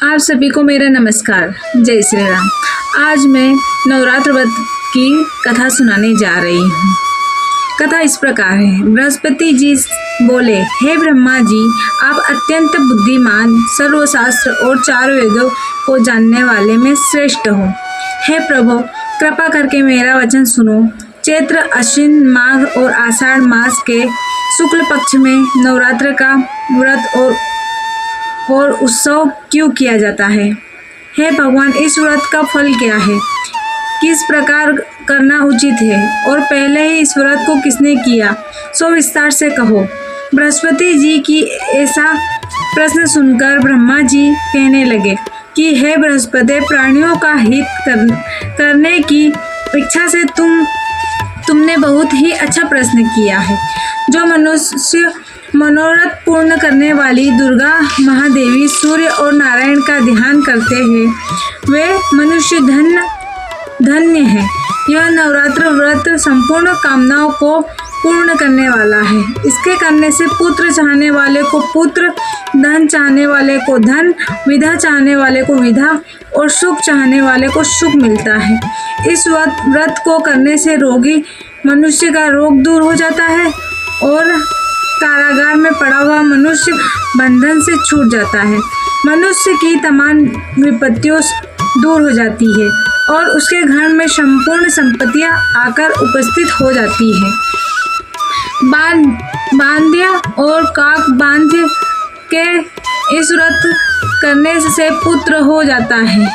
आप सभी को मेरा नमस्कार। जय श्री राम। आज मैं नवरात्र व्रत की कथा सुनाने जा रही हूँ। कथा इस प्रकार है। बृहस्पति जी बोले, हे ब्रह्मा जी, आप अत्यंत बुद्धिमान, सर्वशास्त्र और चारों वेदों को जानने वाले में श्रेष्ठ हो। हे प्रभु, कृपा करके मेरा वचन सुनो। चैत्र, अश्विन, माघ और आषाढ़ मास के शुक्ल पक्ष में नवरात्र का व्रत और उत्सव क्यों किया जाता है? हे भगवान, इस व्रत का फल क्या है? किस प्रकार करना उचित है? और पहले ही इस व्रत को किसने किया, सो विस्तार से कहो। बृहस्पति जी की ऐसा प्रश्न सुनकर ब्रह्मा जी कहने लगे कि हे बृहस्पति, प्राणियों का हित करने की इच्छा से तुमने बहुत ही अच्छा प्रश्न किया है। जो मनुष्य मनोरथ पूर्ण करने वाली दुर्गा महादेवी, सूर्य और नारायण का ध्यान करते हैं, वे मनुष्य धन्य हैं। यह नवरात्र व्रत संपूर्ण कामनाओं को पूर्ण करने वाला है। इसके करने से पुत्र चाहने वाले को पुत्र, धन चाहने वाले को धन, विधा चाहने वाले को विधा और सुख चाहने वाले को सुख मिलता है। इस व्रत को करने से रोगी मनुष्य का रोग दूर हो जाता है और कारागार में पड़ा हुआ मनुष्य बंधन से छूट जाता है। मनुष्य की तमाम विपत्तियों दूर हो जाती है और उसके घर में संपूर्ण संपत्तियां आकर उपस्थित हो जाती है। बांध्य और काक बांध्य के इस व्रत करने से पुत्र हो जाता है।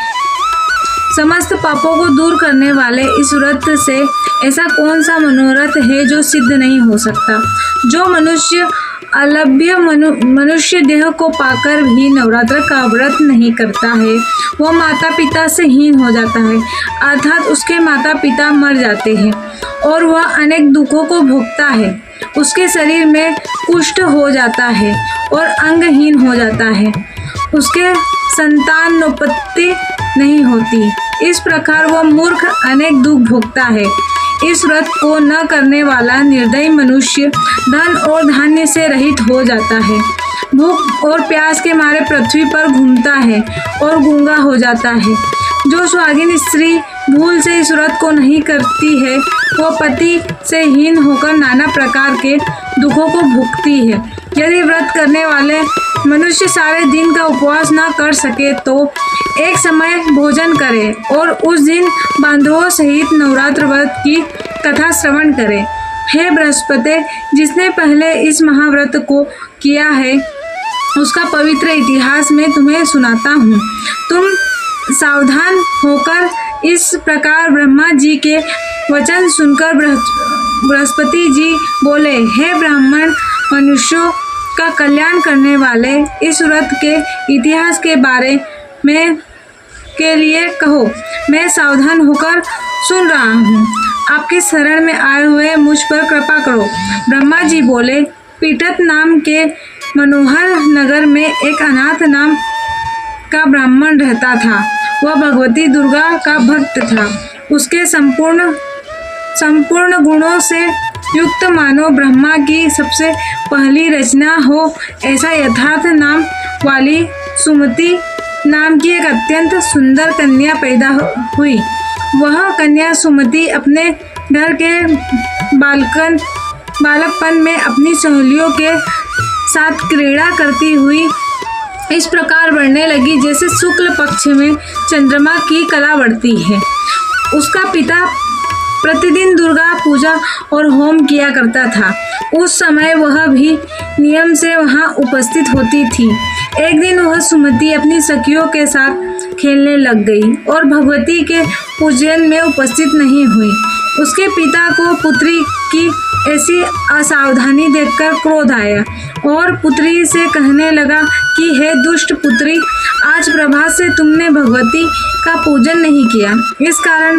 समस्त पापों को दूर करने वाले इस व्रत से ऐसा कौन सा मनोरथ है जो सिद्ध नहीं हो सकता? जो मनुष्य अलभ्य मनुष्य देह को पाकर भी नवरात्र का व्रत नहीं करता है, वह माता पिता से हीन हो जाता है, अर्थात उसके माता पिता मर जाते हैं और वह अनेक दुखों को भोगता है। उसके शरीर में कुष्ठ हो जाता है और अंगहीन हो जाता है। उसके संतानोत्पत्ति नहीं होती। इस प्रकार वह मूर्ख अनेक दुख भोगता है। इस व्रत को न करने वाला निर्दयी मनुष्य धन और धान्य से रहित हो जाता है। भूख और प्यास के मारे पृथ्वी पर घूमता है और गूंगा हो जाता है। जो सुहागिन स्त्री भूल से इस व्रत को नहीं करती है, वह पति से हीन होकर नाना प्रकार के दुखों को भोगती है। यदि व्रत करने वाले मनुष्य सारे दिन का उपवास न कर सके तो एक समय भोजन करे और उस दिन बांधवों सहित नवरात्र व्रत की कथा श्रवण करे। हे बृहस्पति, जिसने पहले इस महाव्रत को किया है, उसका पवित्र इतिहास मैं तुम्हें सुनाता हूँ। तुम सावधान होकर इस प्रकार ब्रह्मा जी के वचन सुनकर बृहस्पति जी बोले, हे ब्राह्मण, मनुष्यों का कल्याण करने वाले इस व्रत के इतिहास के बारे में के लिए कहो। मैं सावधान होकर सुन रहा हूँ। आपके शरण में आए हुए मुझ पर कृपा करो। ब्रह्मा जी बोले, पीठत नाम के मनोहर नगर में एक अनाथ नाम का ब्राह्मण रहता था। वह भगवती दुर्गा का भक्त था। उसके संपूर्ण गुणों से युक्त मानो ब्रह्मा की सबसे पहली रचना हो, ऐसा यथार्थ नाम वाली सुमति नाम की एक अत्यंत सुंदर कन्या पैदा हुई। वह कन्या सुमति अपने घर के बालकपन में अपनी सहेलियों के साथ क्रीड़ा करती हुई इस प्रकार बढ़ने लगी जैसे शुक्ल पक्ष में चंद्रमा की कला बढ़ती है। उसका पिता प्रतिदिन दुर्गा पूजा और होम किया करता था। उस समय वह भी नियम से वहां उपस्थित होती थी। एक दिन वह सुमति अपनी सखियों के साथ खेलने लग गई और भगवती के पूजन में उपस्थित नहीं हुई। उसके पिता को पुत्री की ऐसी असावधानी देखकर क्रोध आया और पुत्री से कहने लगा कि हे दुष्ट पुत्री, आज प्रभात से तुमने भगवती का पूजन नहीं किया। इस कारण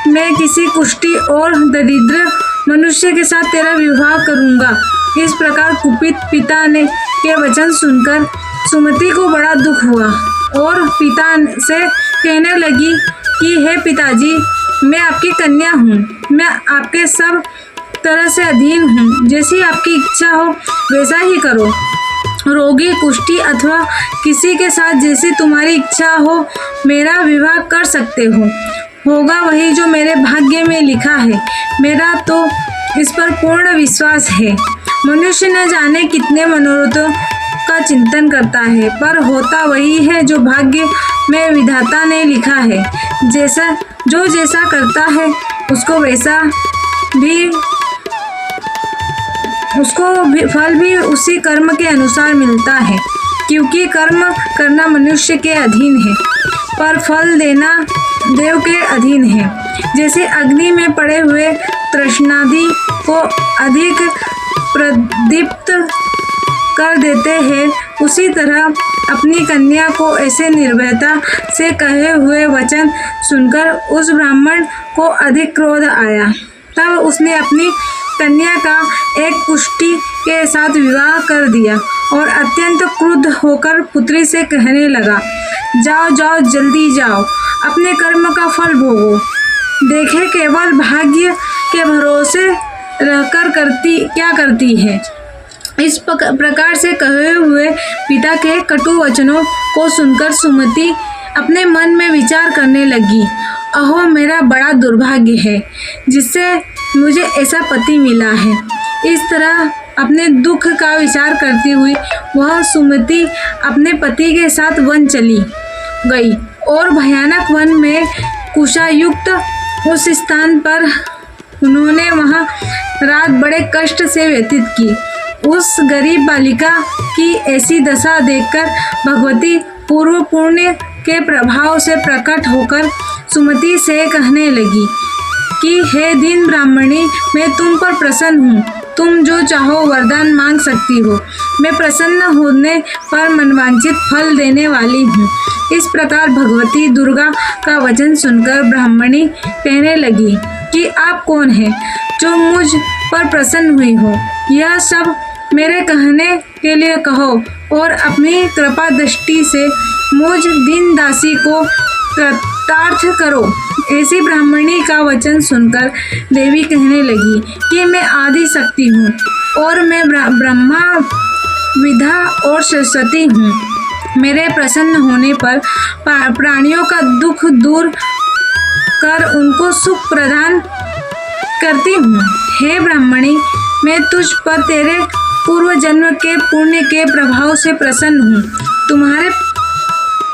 मैं किसी कुष्ठी और दरिद्र मनुष्य के साथ तेरा विवाह करूंगा। इस प्रकार कुपित पिता ने के वचन सुनकर सुमति को बड़ा दुख हुआ और पिता से कहने लगी कि हे पिताजी, मैं आपकी कन्या हूँ। मैं आपके सब तरह से अधीन हूँ। जैसी आपकी इच्छा हो वैसा ही करो। रोगी, कुष्ठी अथवा किसी के साथ जैसी तुम्हारी इच्छा हो मेरा विवाह कर सकते हो। होगा वही जो मेरे भाग्य में लिखा है। मेरा तो इस पर पूर्ण विश्वास है। मनुष्य न जाने कितने मनोरथों का चिंतन करता है, पर होता वही है जो भाग्य में विधाता ने लिखा है। जैसा करता है उसको फल भी उसी कर्म के अनुसार मिलता है, क्योंकि कर्म करना मनुष्य के अधीन है, पर फल देना देव के अधीन है। जैसे अग्नि में पड़े हुए तृष्णादि को अधिक प्रदीप्त कर देते हैं, उसी तरह अपनी कन्या को ऐसे निर्भयता से कहे हुए वचन सुनकर उस ब्राह्मण को अधिक क्रोध आया। तब उसने अपनी कन्या का एक कुष्ठी के साथ विवाह कर दिया और अत्यंत क्रुद्ध होकर पुत्री से कहने लगा, जाओ जाओ, जल्दी जाओ, अपने कर्म का फल भोगो। देखे केवल भाग्य के भरोसे रहकर क्या करती है। इस प्रकार से कहे हुए पिता के कटु वचनों को सुनकर सुमति अपने मन में विचार करने लगी, अहो मेरा बड़ा दुर्भाग्य है जिससे मुझे ऐसा पति मिला है। इस तरह अपने दुख का विचार करती हुई वह सुमति अपने पति के साथ वन चली गई और भयानक वन में कुशायुक्त उस स्थान पर उन्होंने वहां रात बड़े कष्ट से व्यतीत की। उस गरीब बालिका की ऐसी दशा देखकर भगवती पूर्व पुण्य के प्रभाव से प्रकट होकर सुमति से कहने लगी कि हे दीन ब्राह्मणी, मैं तुम पर प्रसन्न हूँ। तुम जो चाहो वरदान मांग सकती हो। मैं प्रसन्न होने पर मनवांछित फल देने वाली हूँ। इस प्रकार भगवती दुर्गा का वचन सुनकर ब्राह्मणी कहने लगी कि आप कौन हैं जो मुझ पर प्रसन्न हुई हो। यह सब मेरे कहने के लिए कहो और अपनी कृपा दृष्टि से मुझ दीन दासी को कृतार्थ करो। ऐसी ब्राह्मणी का वचन सुनकर देवी कहने लगी कि मैं आदि शक्ति हूँ और मैं ब्रह्मा विद्या और सरस्वती हूँ। मेरे प्रसन्न होने पर प्राणियों का दुख दूर कर उनको सुख प्रदान करती हूँ। हे ब्राह्मणी, मैं तुझ पर तेरे पूर्व जन्म के पुण्य के प्रभाव से प्रसन्न हूँ। तुम्हारे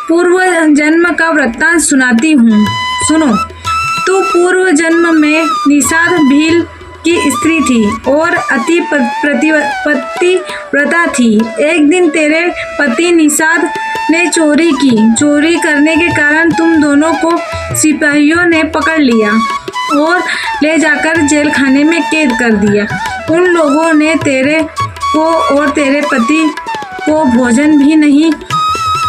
पूर्व जन्म का वृत्तांत सुनाती हूँ, सुनो। तू पूर्व जन्म में निषाद भील की स्त्री थी और अति पतिव्रता थी। एक दिन तेरे पति निषाद ने चोरी की। चोरी करने के कारण तुम दोनों को सिपाहियों ने पकड़ लिया और ले जाकर जेल खाने में कैद कर दिया। उन लोगों ने तेरे को और तेरे पति को भोजन भी नहीं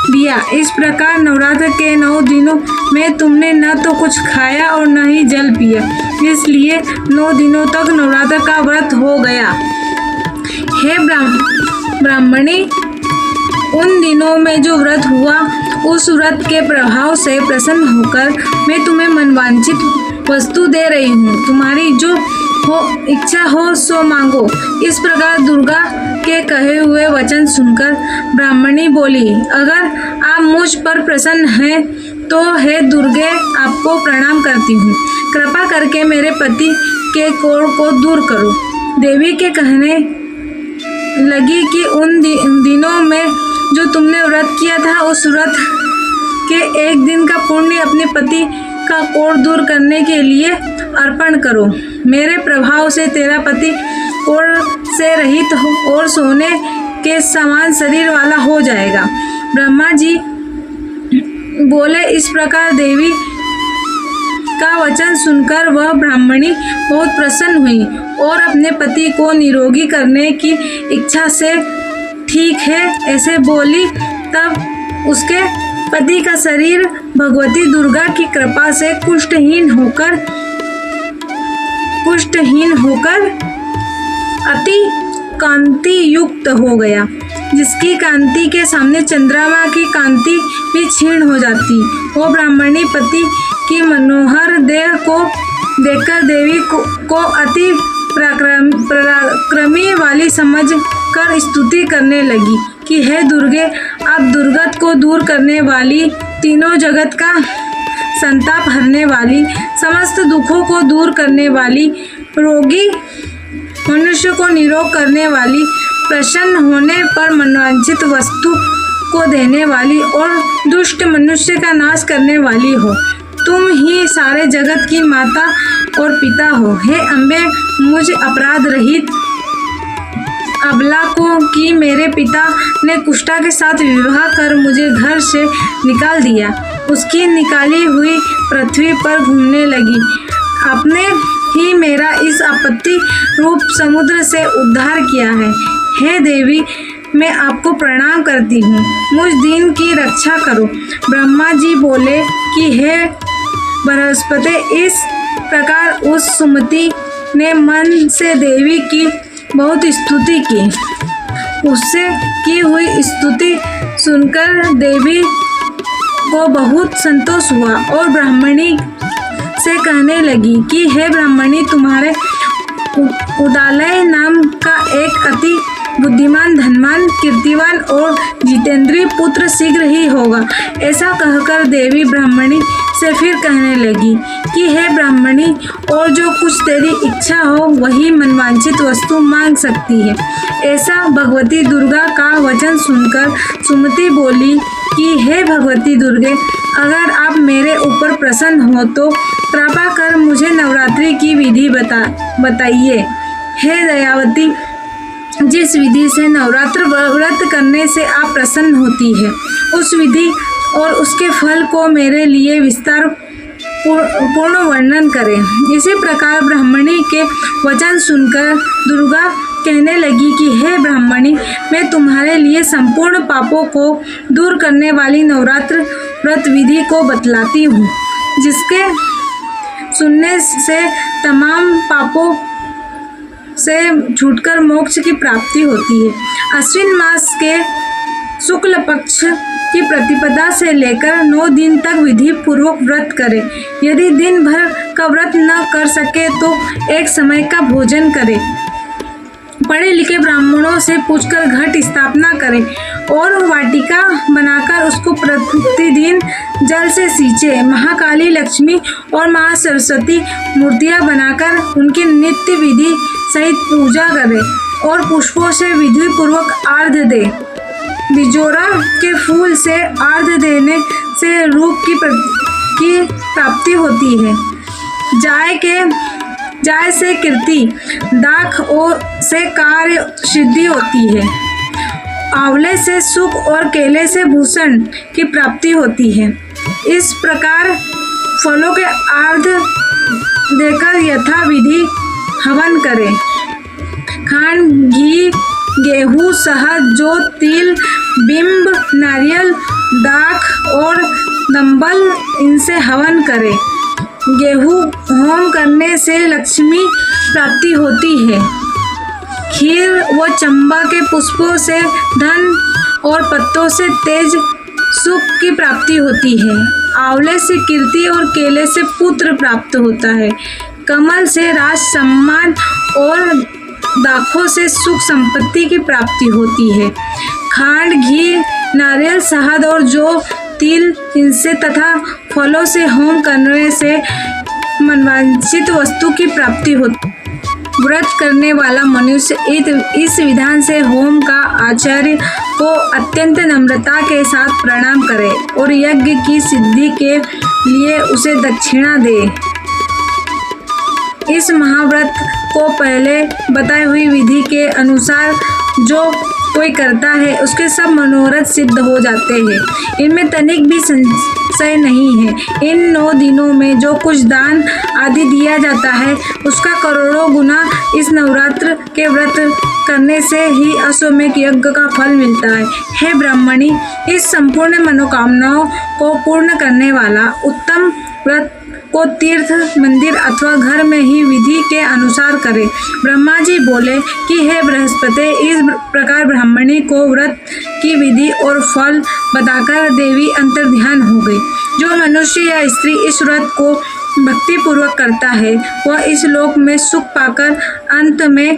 दिया। इस प्रकार नवरात्र के 9 दिनों में तुमने न तो कुछ खाया और न ही जल पिया, इसलिए 9 दिनों तक नवरात्र का व्रत हो गया। हे ब्राह्मणी, उन दिनों में जो व्रत हुआ उस व्रत के प्रभाव से प्रसन्न होकर मैं तुम्हें मनवांछित वस्तु दे रही हूँ। तुम्हारी जो इच्छा हो सो मांगो। इस प्रकार दुर्गा के कहे हुए वचन सुनकर ब्राह्मणी बोली, अगर आप मुझ पर प्रसन्न हैं तो हे दुर्गे, आपको प्रणाम करती हूँ। कृपा करके मेरे पति के कोढ़ को दूर करो। देवी के कहने लगी कि उन दिनों में जो तुमने व्रत किया था उस व्रत के एक दिन का पुण्य अपने पति का कोढ़ दूर करने के लिए अर्पण करो। मेरे प्रभाव से तेरा पति कोढ़ से रहित हो और सोने के समान शरीर वाला हो जाएगा। ब्रह्मा जी बोले। इस प्रकार देवी का वचन सुनकर वह ब्राह्मणी बहुत प्रसन्न हुई और अपने पति को निरोगी करने की इच्छा से ठीक है ऐसे बोली। तब उसके पति का शरीर भगवती दुर्गा की कृपा से कुष्ठहीन होकर अति कांति युक्त हो गया, जिसकी कांति के सामने चंद्रमा की कांति भी क्षीण हो जाती। वो ब्राह्मणी पति की मनोहर देह को देखकर देवी को अति पराक्रमी वाली समझ कर स्तुति करने लगी। कि हे दुर्गे, आप दुर्गत को दूर करने वाली, तीनों जगत का संताप हरने वाली, समस्त दुखों को दूर करने वाली, रोगी मनुष्य को निरोग करने वाली, प्रसन्न होने पर मनोवांछित वस्तु को देने वाली और दुष्ट मनुष्य का नाश करने वाली हो। तुम ही सारे जगत की माता और पिता हो। हे अम्बे, मुझ अपराध रहित अबला को कि मेरे पिता ने कुष्ठा के साथ विवाह कर मुझे घर से निकाल दिया, उसकी निकाली हुई पृथ्वी पर घूमने लगी। आपने ही मेरा इस आपत्ति रूप समुद्र से उद्धार किया है। हे देवी, मैं आपको प्रणाम करती हूँ, मुझ दीन की रक्षा करो। ब्रह्मा जी बोले कि हे बृहस्पति, इस प्रकार उस सुमति ने मन से देवी की बहुत स्तुति की। उससे की हुई स्तुति सुनकर देवी को बहुत संतोष हुआ और ब्राह्मणी से कहने लगी कि हे ब्राह्मणी, तुम्हारे उदालय नाम का एक अति बुद्धिमान, धनवान, कीर्तिवान और जितेंद्रीय पुत्र शीघ्र ही होगा। ऐसा कहकर देवी ब्राह्मणी से फिर कहने लगी कि हे ब्राह्मणी, और जो कुछ तेरी इच्छा हो वही मनवांछित वस्तु मांग सकती है। ऐसा भगवती दुर्गा का वचन सुनकर सुमति बोली कि हे भगवती दुर्गे, अगर आप मेरे ऊपर प्रसन्न हो तो कृपा कर मुझे नवरात्रि की विधि बताइए। हे दयावती, जिस विधि से नवरात्र व्रत करने से आप प्रसन्न होती है, उस विधि और उसके फल को मेरे लिए विस्तार पूर्ण वर्णन करें। इसी प्रकार ब्राह्मणी के वचन सुनकर दुर्गा कहने लगी कि हे ब्राह्मणी, मैं तुम्हारे लिए संपूर्ण पापों को दूर करने वाली नवरात्र व्रत विधि को बतलाती हूँ, जिसके सुनने से तमाम पापों से छूटकर मोक्ष की प्राप्ति होती है। अश्विन मास के शुक्ल पक्ष की प्रतिपदा से लेकर 9 दिन तक विधि पूर्वक व्रत करें। यदि दिन भर का व्रत न कर सके तो एक समय का भोजन करें। पढ़े लिखे ब्राह्मणों से पूछकर घट स्थापना करें और वाटिका बनाकर उसको प्रतिदिन जल से सींचे। महाकाली, लक्ष्मी और माँ सरस्वती मूर्तियाँ बनाकर उनकी नित्य विधि सहित पूजा करें और पुष्पों से विधि पूर्वक आर्घ्य दें। बिजोरा के फूल से आर्घ्य देने से रूप की प्राप्ति होती है। जाय से कीर्ति, दाख और से कार्य सिद्धि होती है। आंवले से सुख और केले से भूषण की प्राप्ति होती है। इस प्रकार फलों के आर्घ्य देकर यथा विधि हवन करें। खांड, घी, गेहूँ, शहद, जौ, तिल, बिंब, नारियल, दाख और दंबल, इनसे हवन करें। गेहूँ होम करने से लक्ष्मी प्राप्ति होती है। खीर व चंबा के पुष्पों से धन और पत्तों से तेज सुख की प्राप्ति होती है। आंवले से कीर्ति और केले से पुत्र प्राप्त होता है। कमल से राज, सम्मान और दाखों से सुख संपत्ति की प्राप्ति होती है। खांड, घी, नारियल, शहद और जौ, तिल, इनसे तथा फलों से होम करने से मनवांछित वस्तु की प्राप्ति होती है। व्रत करने वाला मनुष्य इस विधान से होम का आचार्य को अत्यंत नम्रता के साथ प्रणाम करे और यज्ञ की सिद्धि के लिए उसे दक्षिणा दे। इस महाव्रत को पहले बताई हुई विधि के अनुसार जो कोई करता है उसके सब मनोरथ सिद्ध हो जाते हैं। इनमें तनिक भी संशय नहीं है। इन 9 दिनों में जो कुछ दान आदि दिया जाता है उसका करोड़ों गुना इस नवरात्र के व्रत करने से ही अश्वमेध यज्ञ का फल मिलता है। हे ब्राह्मणी, इस संपूर्ण मनोकामनाओं को पूर्ण करने वाला उत्तम व्रत को तीर्थ, मंदिर अथवा घर में ही विधि के अनुसार करें। ब्रह्मा जी बोले कि हे बृहस्पति, इस प्रकार ब्राह्मणी को व्रत की विधि और फल बताकर देवी अंतर्ध्यान हो गई। जो मनुष्य या स्त्री इस व्रत को भक्ति पूर्वक करता है वह इस लोक में सुख पाकर अंत में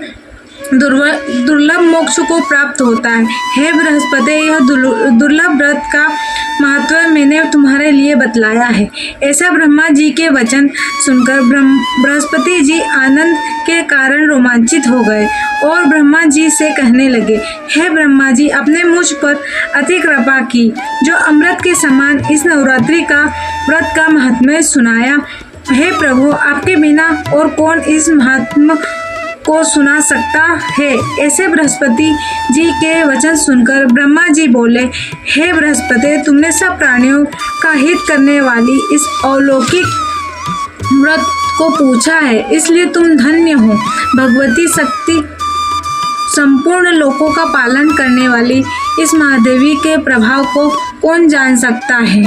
दुर्लभ मोक्ष को प्राप्त होता है। हे बृहस्पति, यह दुर्लभ व्रत का महत्व मैंने तुम्हारे लिए बतलाया है। ऐसा ब्रह्मा जी के वचन सुनकर बृहस्पति जी आनंद के कारण रोमांचित हो गए और ब्रह्मा जी से कहने लगे, हे ब्रह्मा जी, आपने मुझ पर अति कृपा की जो अमृत के समान इस नवरात्रि का व्रत का महात्म्य सुनाया। हे प्रभु, आपके बिना और कौन इस महात्म्य को सुना सकता है। ऐसे बृहस्पति जी के वचन सुनकर ब्रह्मा जी बोले, हे बृहस्पति, तुमने सब प्राणियों का हित करने वाली इस अलौकिक व्रत को पूछा है, इसलिए तुम धन्य हो। भगवती शक्ति संपूर्ण लोकों का पालन करने वाली इस महादेवी के प्रभाव को कौन जान सकता है।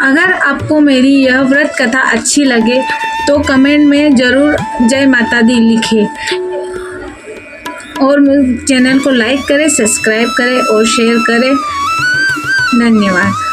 अगर आपको मेरी यह व्रत कथा अच्छी लगे तो कमेंट में ज़रूर जय माता दी लिखें और चैनल को लाइक करें, सब्सक्राइब करें और शेयर करें। धन्यवाद।